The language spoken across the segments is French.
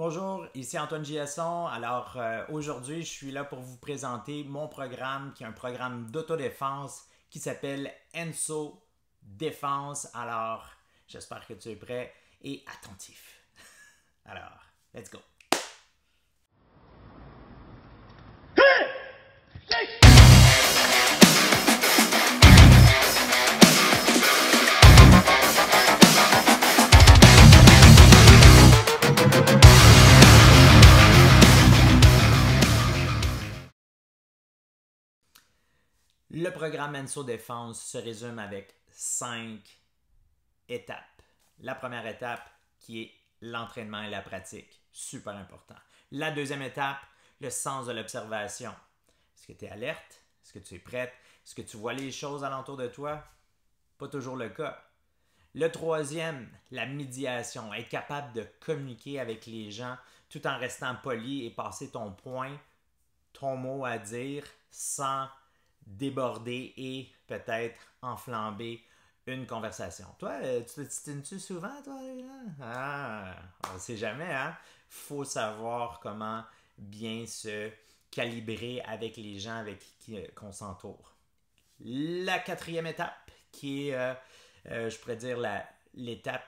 Bonjour, ici Antoine Giasson. Alors aujourd'hui, je suis là pour vous présenter mon programme qui est un programme d'autodéfense qui s'appelle Enso Défense. Alors, j'espère que tu es prêt et attentif. Alors, let's go. Le programme Enso Défense se résume avec 5 étapes. La première étape qui est l'entraînement et la pratique. Super important. La deuxième étape, le sens de l'observation. Est-ce que tu es alerte? Est-ce que tu es prête? Est-ce que tu vois les choses alentour de toi? Pas toujours le cas. Le troisième, la médiation. Être capable de communiquer avec les gens tout en restant poli et passer ton point, ton mot à dire sans déborder et peut-être enflamber une conversation. Toi, tu t'obstines-tu souvent, toi? Ah, on ne sait jamais, hein? Faut savoir comment bien se calibrer avec les gens avec qui qu'on s'entoure. La quatrième étape, qui est, je pourrais dire, l'étape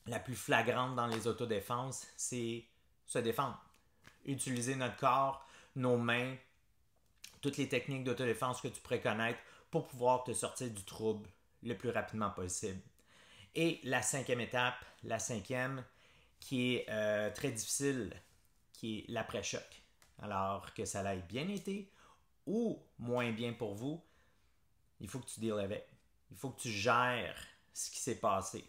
la plus flagrante dans les autodéfenses, c'est se défendre. Utiliser notre corps, nos mains, toutes les techniques d'autodéfense que tu pourrais connaître pour pouvoir te sortir du trouble le plus rapidement possible. Et la cinquième étape, la cinquième, qui est très difficile, qui est l'après-choc. Alors que ça ait bien été ou moins bien pour vous, il faut que tu deals avec. Il faut que tu gères ce qui s'est passé.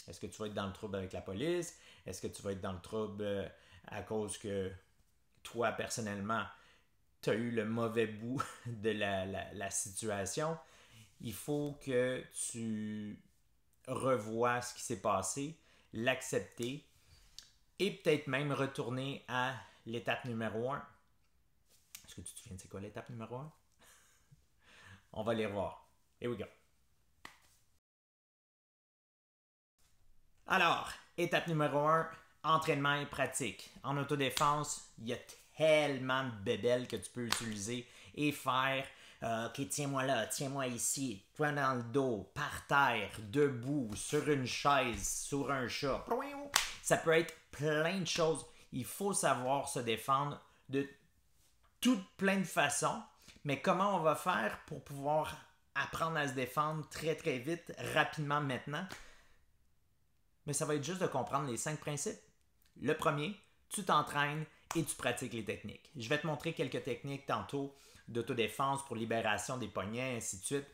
Est-ce que tu vas être dans le trouble avec la police? Est-ce que tu vas être dans le trouble à cause que toi, personnellement, tu as eu le mauvais bout de la situation? Il faut que tu revois ce qui s'est passé, l'accepter et peut-être même retourner à l'étape numéro 1. Est-ce que tu te souviens de c'est quoi l'étape numéro 1? On va les revoir. Here we go. Alors, étape numéro 1, entraînement et pratique. En autodéfense, il y a tellement de bébelles que tu peux utiliser et faire. Ok, tiens-moi là, tiens-moi ici, toi dans le dos, par terre, debout, sur une chaise, sur un chat. Ça peut être plein de choses. Il faut savoir se défendre de toutes plein de façons. Mais comment on va faire pour pouvoir apprendre à se défendre très très vite, rapidement maintenant? Mais ça va être juste de comprendre les 5 principes. Le premier, tu t'entraînes et tu pratiques les techniques. Je vais te montrer quelques techniques tantôt d'autodéfense pour libération des poignets, ainsi de suite,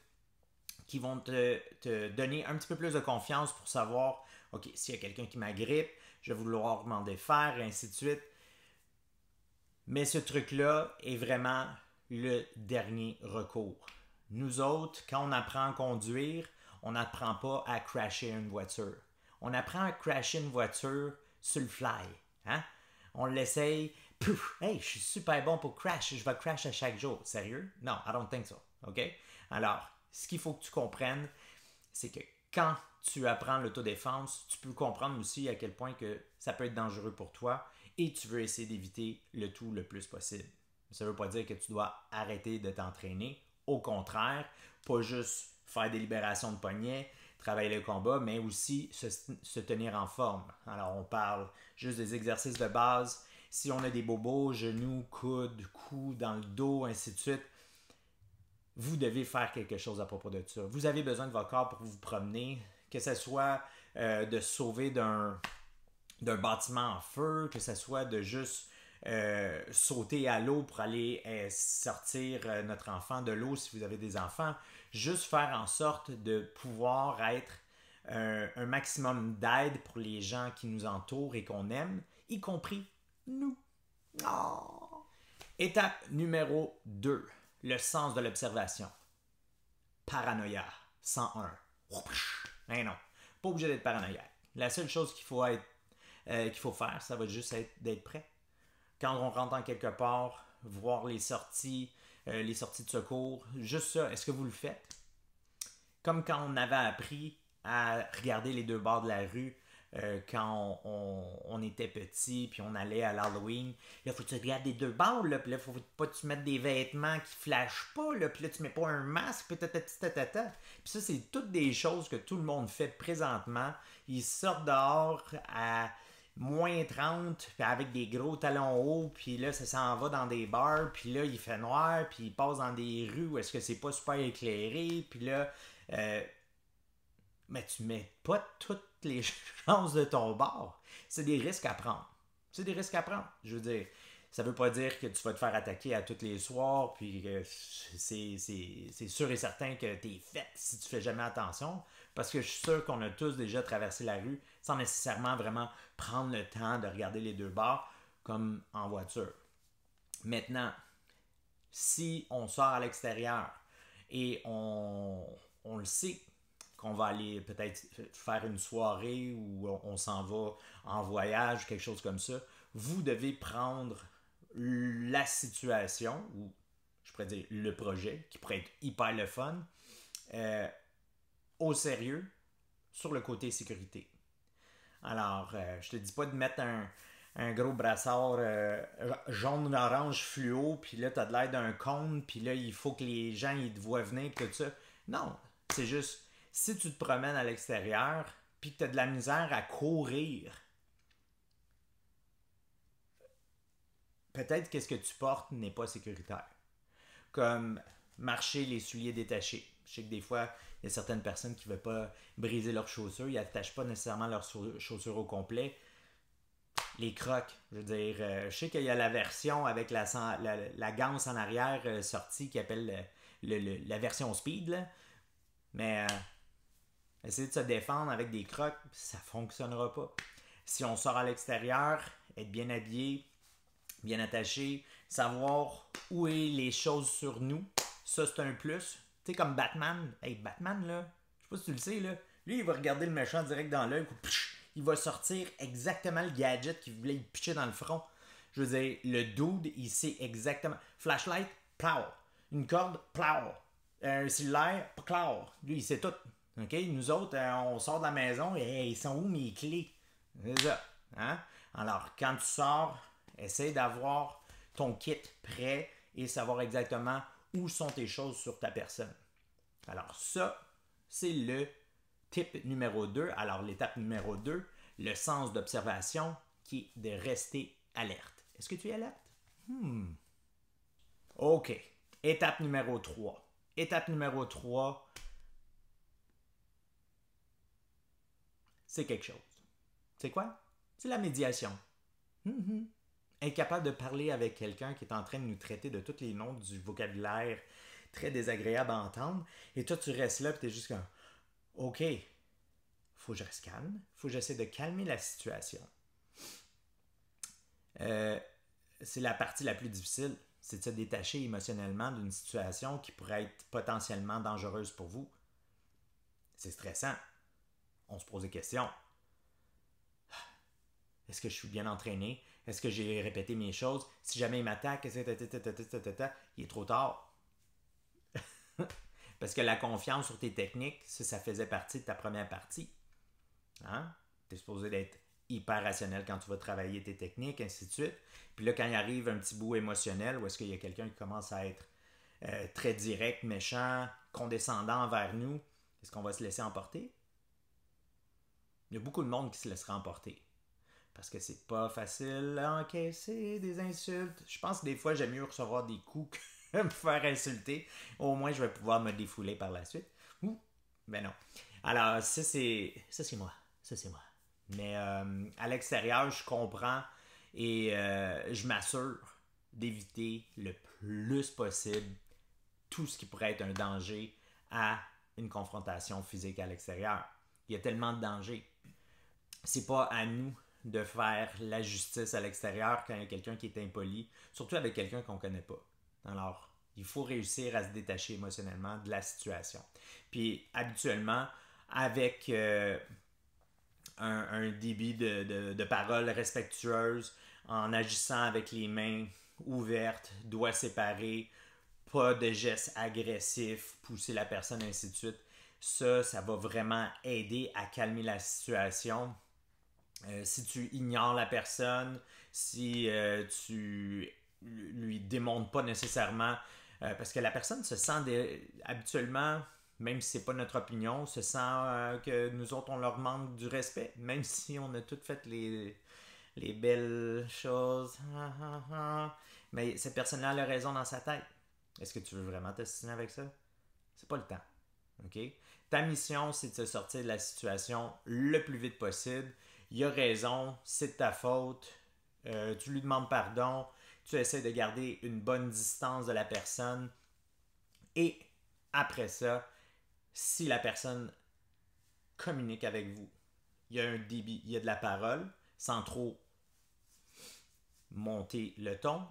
qui vont te donner un petit peu plus de confiance pour savoir, OK, s'il y a quelqu'un qui m'agrippe, je vais vouloir m'en défaire, et ainsi de suite. Mais ce truc-là est vraiment le dernier recours. Nous autres, quand on apprend à conduire, on n'apprend pas à crasher une voiture. On apprend à crasher une voiture sur le fly. Hein? On l'essaye. Pouf! Hey, je suis super bon pour crash. Je vais crash à chaque jour. Sérieux? Non, I don't think so. OK? Alors, ce qu'il faut que tu comprennes, c'est que quand tu apprends l'autodéfense, tu peux comprendre aussi à quel point que ça peut être dangereux pour toi et tu veux essayer d'éviter le tout le plus possible. Ça ne veut pas dire que tu dois arrêter de t'entraîner. Au contraire, pas juste faire des libérations de poignets, travailler le combat, mais aussi se tenir en forme. Alors, on parle juste des exercices de base. Si on a des bobos, genoux, coudes, cou, dans le dos, ainsi de suite, vous devez faire quelque chose à propos de ça. Vous avez besoin de votre corps pour vous promener, que ce soit de sauver d'un bâtiment en feu, que ce soit de juste sauter à l'eau pour aller sortir notre enfant de l'eau si vous avez des enfants. Juste faire en sorte de pouvoir être un maximum d'aide pour les gens qui nous entourent et qu'on aime, y compris nous. Oh. Étape numéro 2, le sens de l'observation. Paranoïa, 101. Mais non, pas obligé d'être paranoïaque. La seule chose qu'il faut faire, ça va juste être d'être prêt. Quand on rentre en quelque part, voir les sorties de secours, juste ça, est-ce que vous le faites? Comme quand on avait appris à regarder les deux bords de la rue quand on était petit, puis on allait à l'Halloween. Là, faut que tu regardes des deux bords, là, puis là, faut pas que tu mettes des vêtements qui flashent pas, là, puis là, tu mets pas un masque, puis ta. Puis ça, c'est toutes des choses que tout le monde fait présentement. Ils sortent dehors à -30, puis avec des gros talons hauts, puis là, ça s'en va dans des bars, puis là, il fait noir, puis il passe dans des rues où est-ce que c'est pas super éclairé, puis là, mais tu mets pas toutes les chances de ton bord. C'est des risques à prendre. C'est des risques à prendre. Je veux dire, ça veut pas dire que tu vas te faire attaquer à tous les soirs, puis que c'est sûr et certain que t'es fait si tu fais jamais attention, parce que je suis sûr qu'on a tous déjà traversé la rue sans nécessairement vraiment prendre le temps de regarder les deux bords, comme en voiture. Maintenant, si on sort à l'extérieur et on le sait qu'on va aller peut-être faire une soirée ou on s'en va en voyage, quelque chose comme ça, vous devez prendre la situation, ou je pourrais dire le projet, qui pourrait être hyper le fun, au sérieux sur le côté sécurité. Alors, je te dis pas de mettre un gros brassard jaune-orange fluo, puis là, t'as de l'air d'un cône, puis là, il faut que les gens ils te voient venir, tout ça. Non, c'est juste, si tu te promènes à l'extérieur, puis que t'as de la misère à courir, peut-être que ce que tu portes n'est pas sécuritaire. Comme marcher les souliers détachés. Je sais que des fois, il y a certaines personnes qui ne veulent pas briser leurs chaussures, ils n'attachent pas nécessairement leurs chaussures au complet. Les crocs, je veux dire, je sais qu'il y a la version avec la ganse en arrière sortie qui appelle la version speed, là. Mais essayer de se défendre avec des crocs, ça ne fonctionnera pas. Si on sort à l'extérieur, être bien habillé, bien attaché, savoir où est les choses sur nous, ça c'est un plus. Tu sais, comme Batman, hey, Batman là, je sais pas si tu le sais là, lui il va regarder le méchant direct dans l'œil, il va sortir exactement le gadget qu'il voulait lui pitcher dans le front. Je veux dire, le dude, il sait exactement. Flashlight, plow. Une corde, plow. Un cellulaire, plow. Lui, il sait tout. OK? Nous autres, on sort de la maison et ils sont où mes clés? C'est ça. Hein? Alors, quand tu sors, essaie d'avoir ton kit prêt et savoir exactement où sont tes choses sur ta personne. Alors ça, c'est le type numéro 2. Alors l'étape numéro 2, le sens d'observation qui est de rester alerte. Est-ce que tu es alerte? OK. Étape numéro 3. Étape numéro 3, c'est quelque chose. C'est quoi? C'est la médiation. Être capable de parler avec quelqu'un qui est en train de nous traiter de tous les noms du vocabulaire très désagréable à entendre, et toi tu restes là et tu es juste comme OK, faut que je reste calme, faut que j'essaie de calmer la situation. C'est la partie la plus difficile, c'est de se détacher émotionnellement d'une situation qui pourrait être potentiellement dangereuse pour vous. C'est stressant. On se pose des questions. Est-ce que je suis bien entraîné? Est-ce que j'ai répété mes choses? Si jamais il m'attaque, il est trop tard. Parce que la confiance sur tes techniques, ça faisait partie de ta première partie. Hein? Tu es supposé d'être hyper rationnel quand tu vas travailler tes techniques, ainsi de suite. Puis là, quand il arrive un petit bout émotionnel, où est-ce qu'il y a quelqu'un qui commence à être très direct, méchant, condescendant envers nous, est-ce qu'on va se laisser emporter? Il y a beaucoup de monde qui se laissera emporter. Parce que c'est pas facile à encaisser des insultes. Je pense que des fois, j'aime mieux recevoir des coups que me faire insulter. Au moins, je vais pouvoir me défouler par la suite. Ben non. Alors, ça, c'est moi. Ça, c'est moi. Mais à l'extérieur, je comprends et je m'assure d'éviter le plus possible tout ce qui pourrait être un danger à une confrontation physique à l'extérieur. Il y a tellement de dangers. C'est pas à nous de faire la justice à l'extérieur quand il y a quelqu'un qui est impoli, surtout avec quelqu'un qu'on ne connaît pas. Alors, il faut réussir à se détacher émotionnellement de la situation. Puis, habituellement, avec un débit de paroles respectueuses, en agissant avec les mains ouvertes, doigts séparés, pas de gestes agressifs, pousser la personne, ainsi de suite, ça va vraiment aider à calmer la situation. Si tu ignores la personne, si tu lui démontres pas nécessairement, parce que la personne se sent habituellement, même si c'est pas notre opinion, se sent que nous autres on leur manque du respect, même si on a toutes fait les belles choses. Mais cette personne-là a la raison dans sa tête. Est-ce que tu veux vraiment t'assiner avec ça? C'est pas le temps. OK? Ta mission, c'est de se sortir de la situation le plus vite possible. Il a raison, c'est de ta faute. Tu lui demandes pardon. Tu essaies de garder une bonne distance de la personne. Et après ça, si la personne communique avec vous, il y a un débit, il y a de la parole, sans trop monter le ton,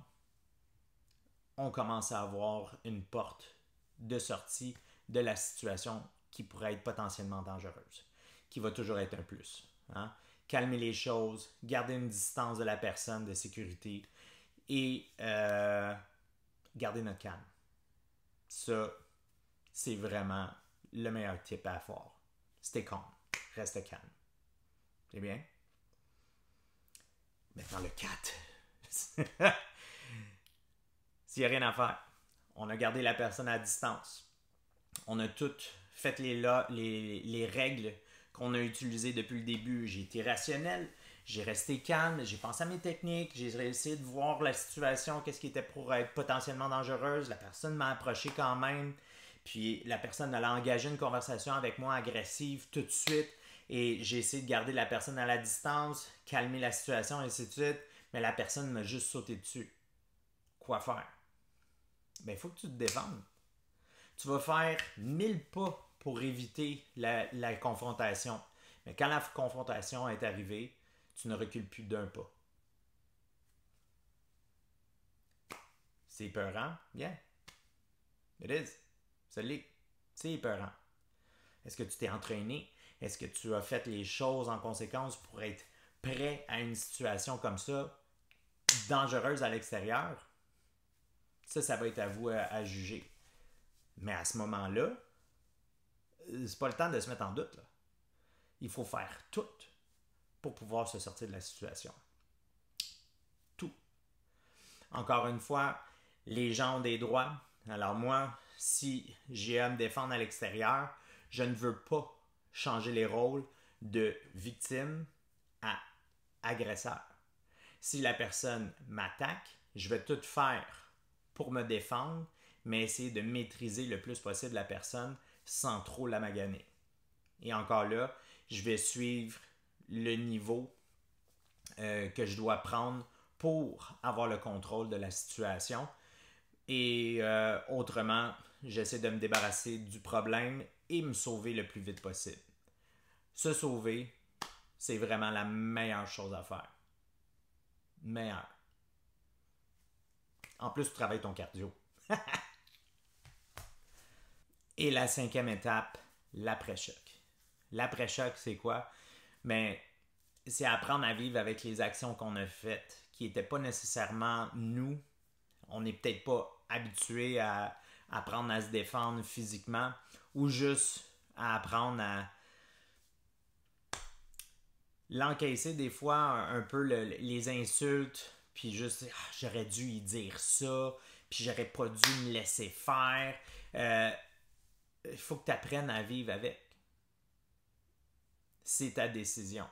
on commence à avoir une porte de sortie de la situation qui pourrait être potentiellement dangereuse, qui va toujours être un plus. Hein? Calmer les choses, garder une distance de la personne de sécurité et garder notre calme. Ça, c'est vraiment le meilleur tip à avoir. Stay calm, reste calme. C'est bien? Maintenant le 4. S'il n'y a rien à faire, on a gardé la personne à distance. On a toutes fait les règles qu'on a utilisées depuis le début. J'ai été rationnel, j'ai resté calme, j'ai pensé à mes techniques, j'ai essayé de voir la situation, qu'est-ce qui était pour être potentiellement dangereuse. La personne m'a approché quand même, puis la personne allait engager une conversation avec moi agressive tout de suite. Et j'ai essayé de garder la personne à la distance, calmer la situation, et ainsi de suite. Mais la personne m'a juste sauté dessus. Quoi faire? Ben, il faut que tu te défendes. Tu vas faire 1000 pas pour éviter la confrontation. Mais quand la confrontation est arrivée, tu ne recules plus d'un pas. C'est épeurant? Yeah. It is. Ça l'est. C'est épeurant. Est-ce que tu t'es entraîné? Est-ce que tu as fait les choses en conséquence pour être prêt à une situation comme ça, dangereuse à l'extérieur? Ça va être à vous à juger. Mais à ce moment-là, c'est pas le temps de se mettre en doute. Là. Il faut faire tout pour pouvoir se sortir de la situation. Tout. Encore une fois, les gens ont des droits. Alors moi, si j'ai à me défendre à l'extérieur, je ne veux pas changer les rôles de victime à agresseur. Si la personne m'attaque, je vais tout faire pour me défendre, mais essayer de maîtriser le plus possible la personne sans trop la maganer. Et encore là, je vais suivre le niveau que je dois prendre pour avoir le contrôle de la situation. Et autrement, j'essaie de me débarrasser du problème et me sauver le plus vite possible. Se sauver, c'est vraiment la meilleure chose à faire. Meilleure. En plus, tu travailles ton cardio. Et la 5e étape, l'après-choc. L'après-choc, c'est quoi? Mais c'est apprendre à vivre avec les actions qu'on a faites, qui n'étaient pas nécessairement nous. On n'est peut-être pas habitué à apprendre à se défendre physiquement ou juste à apprendre à l'encaisser des fois un peu les insultes, puis juste j'aurais dû y dire ça, puis j'aurais pas dû me laisser faire. Il faut que tu apprennes à vivre avec. C'est ta décision.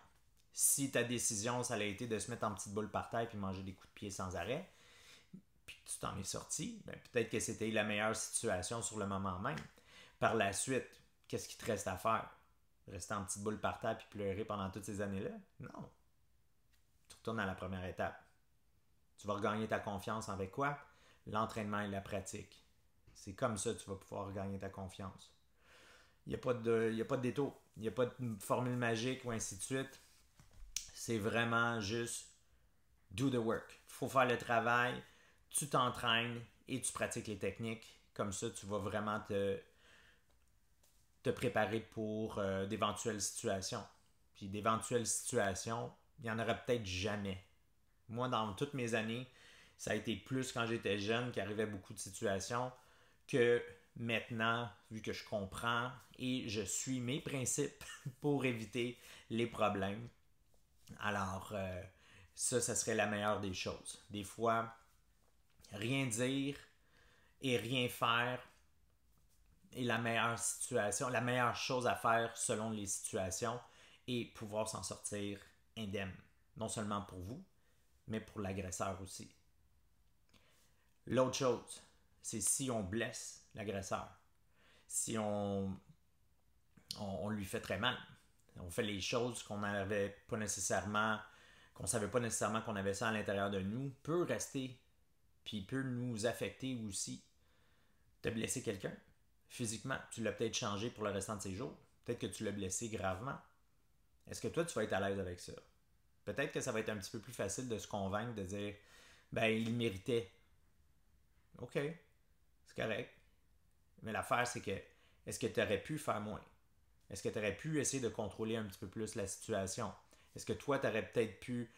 Si ta décision, ça a été de se mettre en petite boule par terre puis manger des coups de pied sans arrêt, puis tu t'en es sorti, ben peut-être que c'était la meilleure situation sur le moment même. Par la suite, qu'est-ce qu'il te reste à faire? Rester en petite boule par terre puis pleurer pendant toutes ces années-là? Non. Tu retournes à la première étape. Tu vas regagner ta confiance avec quoi? L'entraînement et la pratique. C'est comme ça que tu vas pouvoir regagner ta confiance. Il n'y a pas de détour. Il n'y a pas de formule magique ou ainsi de suite. C'est vraiment juste do the work. Il faut faire le travail, tu t'entraînes et tu pratiques les techniques. Comme ça, tu vas vraiment te préparer pour d'éventuelles situations. Puis d'éventuelles situations, il n'y en aura peut-être jamais. Moi, dans toutes mes années, ça a été plus quand j'étais jeune qu'il arrivait beaucoup de situations que maintenant, vu que je comprends et je suis mes principes pour éviter les problèmes. Alors, ça serait la meilleure des choses. Des fois, rien dire et rien faire est la meilleure situation, la meilleure chose à faire selon les situations et pouvoir s'en sortir indemne. Non seulement pour vous, mais pour l'agresseur aussi. L'autre chose, c'est si on blesse l'agresseur, si on lui fait très mal, on fait les choses qu'on n'avait pas nécessairement, qu'on savait pas nécessairement qu'on avait ça à l'intérieur de nous, peut rester, puis peut nous affecter aussi. Tu as blessé quelqu'un physiquement, tu l'as peut-être changé pour le restant de ses jours, peut-être que tu l'as blessé gravement. Est-ce que toi, tu vas être à l'aise avec ça? Peut-être que ça va être un petit peu plus facile de se convaincre, de dire, ben, il méritait. OK, c'est correct. Mais l'affaire, c'est que, est-ce que tu aurais pu faire moins? Est-ce que tu aurais pu essayer de contrôler un petit peu plus la situation? Est-ce que toi, tu aurais peut-être pu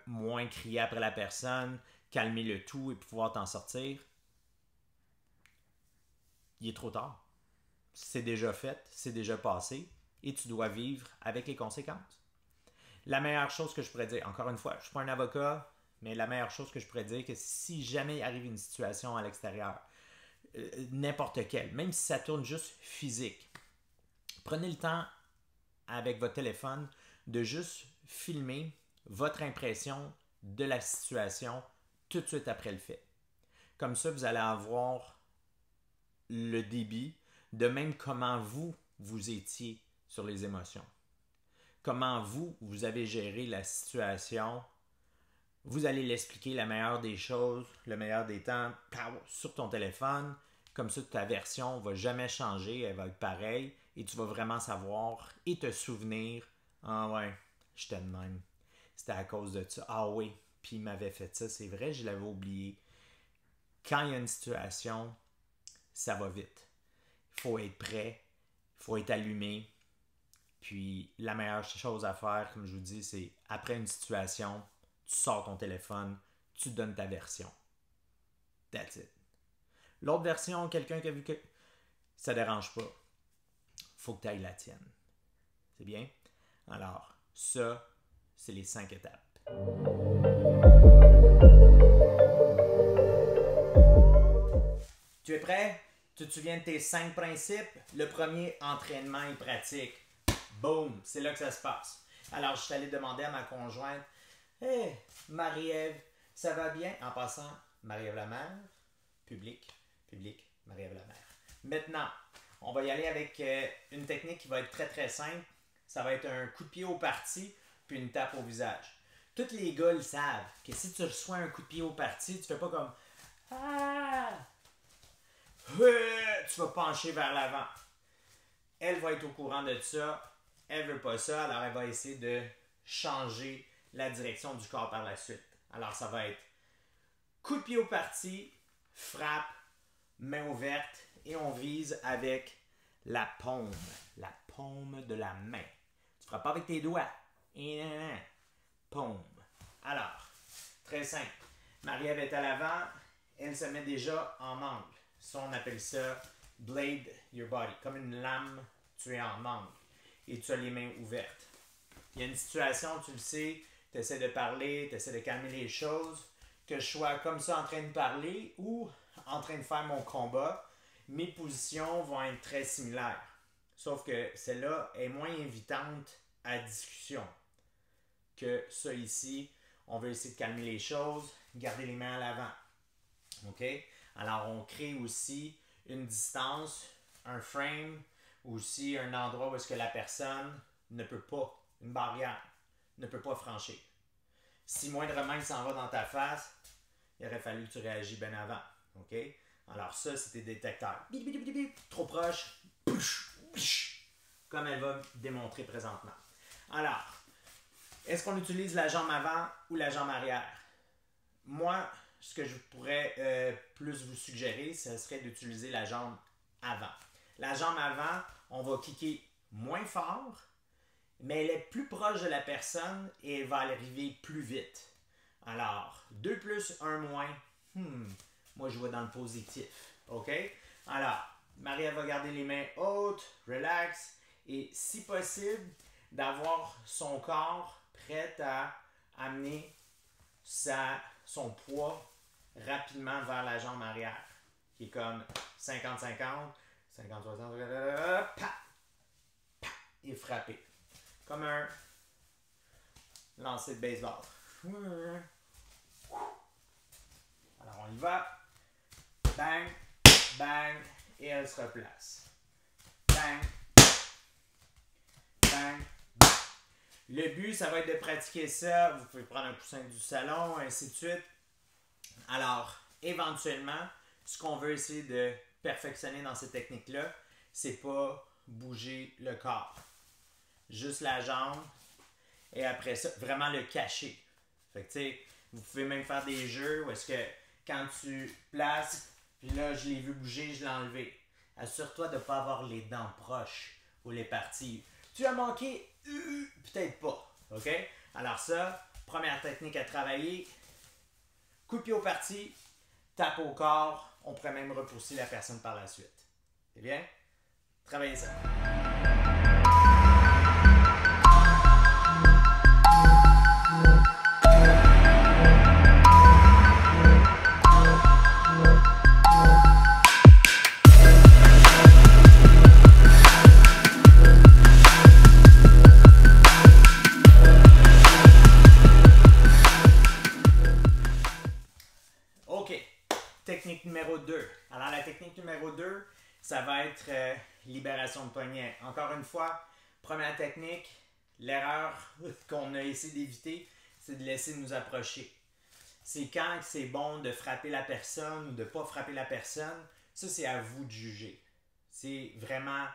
moins crier après la personne, calmer le tout et pouvoir t'en sortir? Il est trop tard. C'est déjà fait, c'est déjà passé et tu dois vivre avec les conséquences. La meilleure chose que je pourrais dire, encore une fois, je ne suis pas un avocat, mais la meilleure chose que je pourrais dire, c'est que si jamais il arrive une situation à l'extérieur, n'importe quelle, même si ça tourne juste physique, prenez le temps avec votre téléphone de juste filmer votre impression de la situation tout de suite après le fait. Comme ça, vous allez avoir le débit de même comment vous étiez sur les émotions. Comment vous avez géré la situation. Vous allez l'expliquer la meilleure des choses, le meilleur des temps, sur ton téléphone. Comme ça, ta version ne va jamais changer, elle va être pareille et tu vas vraiment savoir et te souvenir. Ah ouais, j'étais de même. C'était à cause de ça. Ah oui, puis il m'avait fait ça, c'est vrai, je l'avais oublié. Quand il y a une situation, ça va vite. Il faut être prêt, il faut être allumé. Puis la meilleure chose à faire, comme je vous dis, c'est après une situation, tu sors ton téléphone, tu donnes ta version. That's it. L'autre version, quelqu'un qui a vu que ça dérange pas, faut que tu ailles la tienne. C'est bien? Alors, ça, c'est les 5 étapes. Tu es prêt? Tu te souviens de tes 5 principes? Le premier, entraînement et pratique. Boom! C'est là que ça se passe. Alors, je suis allé demander à ma conjointe, hey, Marie-Ève, ça va bien? En passant, Marie-Ève la mère, public, Marie-Ève la mère. Maintenant, on va y aller avec une technique qui va être très très simple. Ça va être un coup de pied au parti, puis une tape au visage. Tous les gars le savent que si tu reçois un coup de pied au parti, tu fais pas comme ah! Tu vas pencher vers l'avant. Elle va être au courant de ça. Elle veut pas ça, alors elle va essayer de changer la direction du corps par la suite. Alors ça va être coup de pied au parti, frappe, main ouverte et on vise avec la paume de la main. Tu ne feras pas avec tes doigts. Paume. Alors, très simple. Marie-Ève est à l'avant, elle se met déjà en angle. Ça, on appelle ça blade your body, comme une lame, tu es en angle et tu as les mains ouvertes. Il y a une situation, tu le sais, tu essaies de parler, tu essaies de calmer les choses, que je sois comme ça en train de parler ou en train de faire mon combat, mes positions vont être très similaires. Sauf que celle-là est moins invitante à discussion que ça ici. On veut essayer de calmer les choses, garder les mains à l'avant. OK? Alors, on crée aussi une distance, un frame, aussi un endroit où est-ce que la personne ne peut pas, une barrière, ne peut pas franchir. Si moindrement il s'en va dans ta face, il aurait fallu que tu réagis bien avant. OK? Alors ça, c'est tes détecteurs. Bip, bip, bip, bip. Trop proche. Comme elle va démontrer présentement. Alors, est-ce qu'on utilise la jambe avant ou la jambe arrière? Moi, ce que je pourrais plus vous suggérer, ce serait d'utiliser la jambe avant. La jambe avant, on va kicker moins fort, mais elle est plus proche de la personne et elle va arriver plus vite. Alors, 2 plus, 1 moins, moi je vois dans le positif. OK? Alors, Marie, elle va garder les mains hautes, relax, et si possible, d'avoir son corps prête à amener son poids rapidement vers la jambe arrière, qui est comme 50-50, 50-60, et frapper. Comme un lancer de baseball. Alors on y va. Bang, bang, et elle se replace. Bang, bang, bang. Le but, ça va être de pratiquer ça. Vous pouvez prendre un coussin du salon, ainsi de suite. Alors, éventuellement, ce qu'on veut essayer de perfectionner dans ces techniques-là, c'est pas bouger le corps. Juste la jambe. Et après ça, vraiment le cacher. Fait que, tu sais, vous pouvez même faire des jeux où est-ce que quand tu places, puis là, je l'ai vu bouger, je l'ai enlevé. Assure-toi de ne pas avoir les dents proches ou les parties. Tu as manqué? Peut-être pas. OK? Alors ça, première technique à travailler. Coup de pied au parti, tape au corps. On pourrait même repousser la personne par la suite. C'est bien? Travaillez ça. Technique numéro 2. Alors, la technique numéro 2, ça va être libération de poignet. Encore une fois, première technique, l'erreur qu'on a essayé d'éviter, c'est de laisser nous approcher. C'est quand c'est bon de frapper la personne ou de ne pas frapper la personne. Ça, c'est à vous de juger. C'est vraiment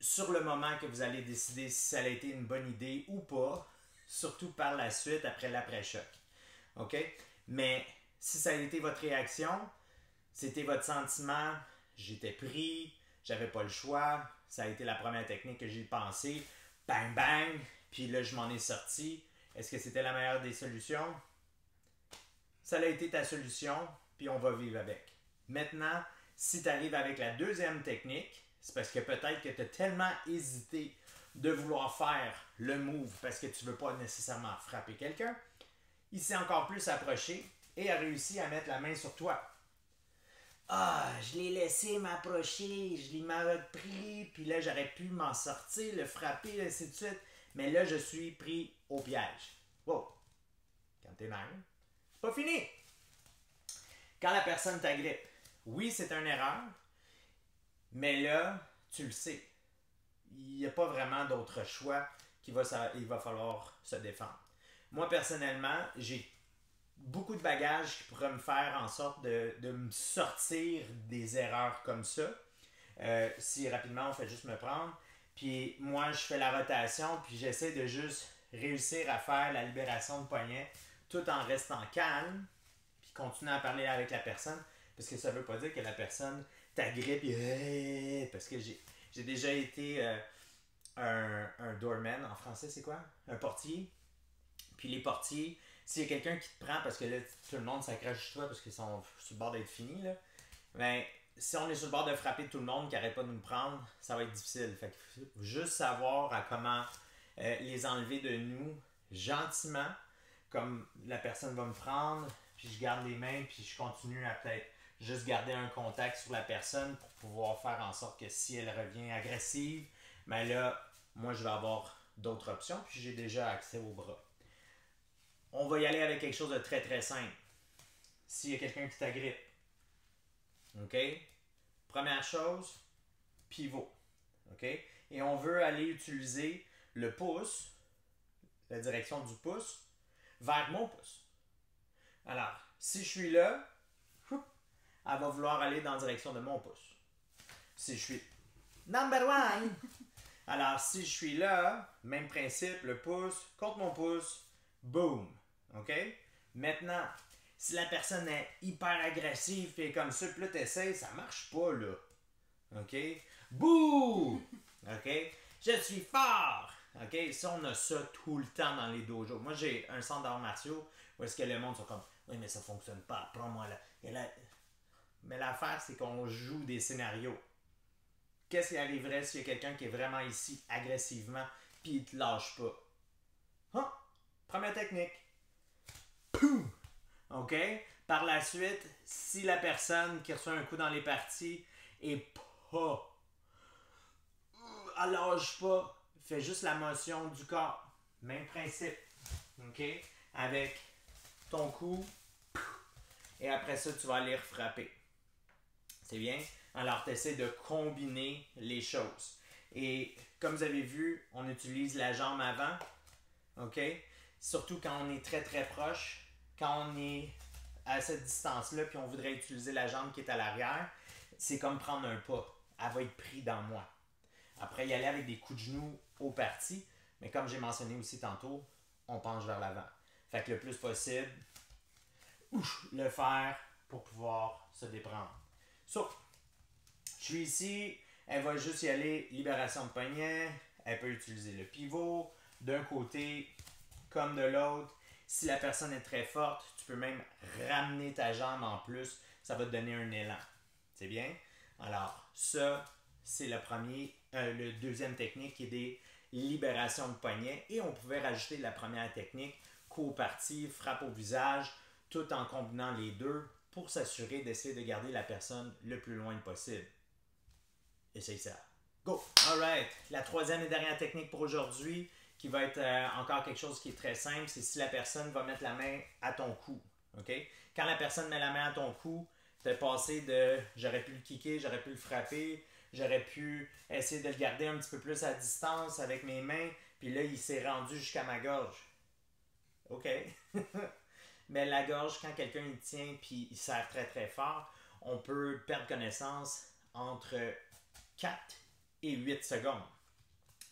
sur le moment que vous allez décider si ça a été une bonne idée ou pas, surtout par la suite, après l'après-choc. OK? Mais si ça a été votre réaction, c'était votre sentiment, j'étais pris, j'avais pas le choix, ça a été la première technique que j'ai pensé, bang bang, puis là je m'en ai sorti. Est-ce que c'était la meilleure des solutions? Ça a été ta solution, puis on va vivre avec. Maintenant, si tu arrives avec la deuxième technique, c'est parce que peut-être que tu as tellement hésité de vouloir faire le move parce que tu ne veux pas nécessairement frapper quelqu'un. Il s'est encore plus approché et a réussi à mettre la main sur toi. Ah, je l'ai laissé m'approcher, je l'ai mal pris, puis là j'aurais pu m'en sortir, le frapper, ainsi de suite. Mais là, je suis pris au piège. Wow! Quand t'es mal, c'est pas fini! Quand la personne t'agrippe, oui, c'est une erreur, mais là, tu le sais. Il n'y a pas vraiment d'autre choix il va falloir se défendre. Moi, personnellement, j'ai beaucoup de bagages qui pourraient me faire en sorte de me sortir des erreurs comme ça. Si rapidement, on fait juste me prendre. Puis moi, je fais la rotation, puis j'essaie de juste réussir à faire la libération de poignet tout en restant calme, puis continuer à parler avec la personne, parce que ça ne veut pas dire que la personne t'agrippe, parce que j'ai déjà été un doorman, en français c'est quoi? Un portier. Puis les portiers, s'il y a quelqu'un qui te prend parce que là, tout le monde s'accroche sur toi parce qu'ils sont sur le bord d'être finis, là, ben, si on est sur le bord de frapper tout le monde qui n'arrête pas de nous prendre, ça va être difficile. Fait qu'il faut juste savoir à comment les enlever de nous gentiment, comme la personne va me prendre, puis je garde les mains, puis je continue à peut-être juste garder un contact sur la personne pour pouvoir faire en sorte que si elle revient agressive, ben là, moi je vais avoir d'autres options, puis j'ai déjà accès au bras. On va y aller avec quelque chose de très très simple. S'il y a quelqu'un qui t'agrippe, OK? Première chose, pivot. OK? Et on veut aller utiliser le pouce, la direction du pouce, vers mon pouce. Alors, si je suis là, elle va vouloir aller dans la direction de mon pouce. Si je suis number one, alors si je suis là, même principe, le pouce contre mon pouce, boom. OK? Maintenant, si la personne est hyper agressive et comme ça, puis là, tu essaies, ça marche pas, là. OK? Bouh! OK? Je suis fort! OK? Ça, on a ça tout le temps dans les dojos. Moi, j'ai un centre d'arts martiaux où est-ce que le monde sont comme « Oui, mais ça fonctionne pas, prends-moi là. » Mais l'affaire, c'est qu'on joue des scénarios. Qu'est-ce qui arriverait s'il y a quelqu'un qui est vraiment ici agressivement puis il te lâche pas? Ah, première technique. Poum! OK? Par la suite, si la personne qui reçoit un coup dans les parties est pas, elle lâche pas, fait juste la motion du corps. Même principe. OK? Avec ton coup, et après ça, tu vas aller refrapper. C'est bien? Alors, tu essaies de combiner les choses. Et comme vous avez vu, on utilise la jambe avant. OK? Surtout quand on est très très proche. Quand on est à cette distance-là, puis on voudrait utiliser la jambe qui est à l'arrière, c'est comme prendre un pas. Elle va être prise dans moi. Après, y aller avec des coups de genoux au parti. Mais comme j'ai mentionné aussi tantôt, on penche vers l'avant. Fait que le plus possible, le faire pour pouvoir se déprendre. So, je suis ici, elle va juste y aller, libération de poignet, elle peut utiliser le pivot d'un côté comme de l'autre. Si la personne est très forte, tu peux même ramener ta jambe en plus, ça va te donner un élan. C'est bien? Alors, ça, c'est le deuxième technique qui est des libérations de poignet. Et on pouvait rajouter la première technique, coup parti, frappe au visage, tout en combinant les deux pour s'assurer d'essayer de garder la personne le plus loin possible. Essaye ça. Go! Alright, la troisième et dernière technique pour aujourd'hui, qui va être encore quelque chose qui est très simple, c'est si la personne va mettre la main à ton cou. Okay? Quand la personne met la main à ton cou, tu es passé de j'aurais pu le kicker, j'aurais pu le frapper, j'aurais pu essayer de le garder un petit peu plus à distance avec mes mains, puis là, il s'est rendu jusqu'à ma gorge. OK? Mais la gorge, quand quelqu'un y tient puis il serre très très fort, on peut perdre connaissance entre 4 et 8 secondes.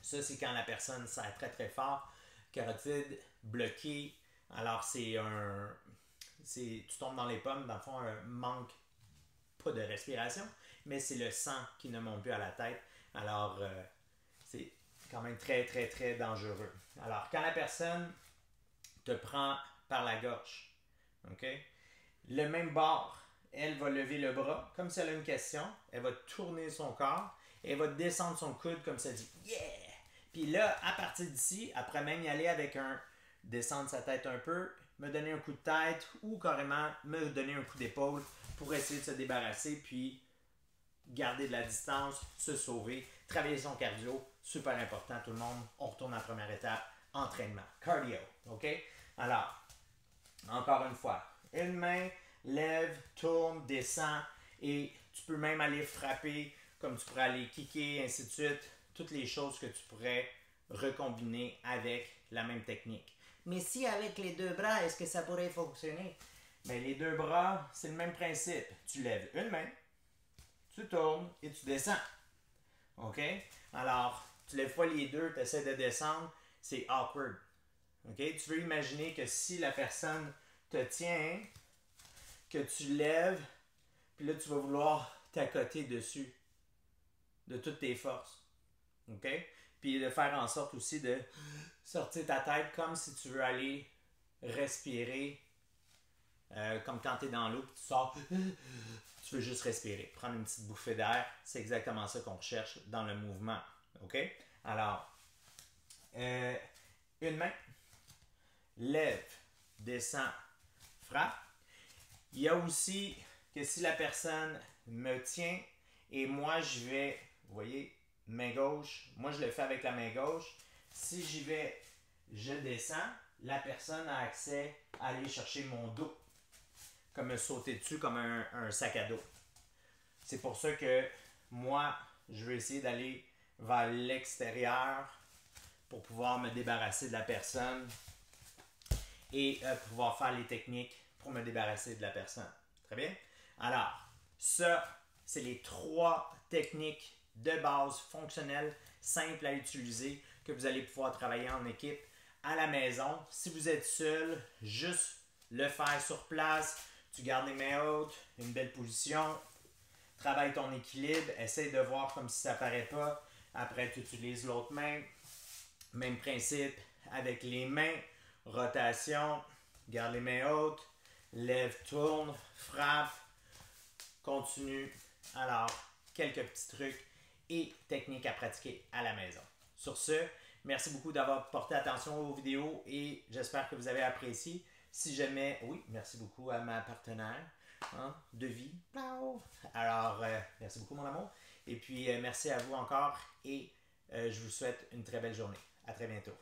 Ça, c'est quand la personne serre très très fort, carotide bloquée. Alors, tu tombes dans les pommes, dans le fond, un manque, pas de respiration, mais c'est le sang qui ne monte plus à la tête. Alors, c'est quand même très très très dangereux. Alors, quand la personne te prend par la gorge, OK? Le même bord, elle va lever le bras comme si elle a une question. Elle va tourner son corps et elle va descendre son coude comme ça dit yeah! Puis là, à partir d'ici, après même y aller avec descendre sa tête un peu, me donner un coup de tête ou carrément me donner un coup d'épaule pour essayer de se débarrasser puis garder de la distance, se sauver, travailler son cardio, super important tout le monde. On retourne à la première étape, entraînement, cardio, OK? Alors, encore une fois, une main, lève, tourne, descend et tu peux même aller frapper comme tu pourrais aller kicker, ainsi de suite. Toutes les choses que tu pourrais recombiner avec la même technique. Mais si avec les deux bras, est-ce que ça pourrait fonctionner? Bien, les deux bras, c'est le même principe. Tu lèves une main, tu tournes et tu descends. OK? Alors, tu lèves pas les deux, tu essaies de descendre, c'est awkward. OK? Tu veux imaginer que si la personne te tient, que tu lèves, puis là, tu vas vouloir t'accoter dessus de toutes tes forces. OK? Puis de faire en sorte aussi de sortir ta tête comme si tu veux aller respirer, comme quand tu es dans l'eau, puis tu sors, tu veux juste respirer, prendre une petite bouffée d'air. C'est exactement ça qu'on recherche dans le mouvement. OK? Alors, une main, lève, descend, frappe. Il y a aussi que si la personne me tient et moi je vais, vous voyez, main gauche, moi je le fais avec la main gauche. Si j'y vais, je descends, la personne a accès à aller chercher mon dos, comme me sauter dessus comme un sac à dos. C'est pour ça que moi, je vais essayer d'aller vers l'extérieur pour pouvoir me débarrasser de la personne et pouvoir faire les techniques pour me débarrasser de la personne. Très bien? Alors, ça, c'est les 3 techniques de base fonctionnelles, simples à utiliser, que vous allez pouvoir travailler en équipe à la maison. Si vous êtes seul, juste le faire sur place. Tu gardes les mains hautes, une belle position. Travaille ton équilibre. Essaye de voir comme si ça ne paraît pas. Après, tu utilises l'autre main. Même principe avec les mains. Rotation. Garde les mains hautes. Lève, tourne, frappe. Continue. Alors, quelques petits trucs et techniques à pratiquer à la maison. Sur ce, Merci beaucoup d'avoir porté attention aux vidéos et j'espère que vous avez apprécié. Si jamais, oui, merci beaucoup à ma partenaire de vie. Alors, merci beaucoup mon amour. Et puis, merci à vous encore et je vous souhaite une très belle journée. À très bientôt.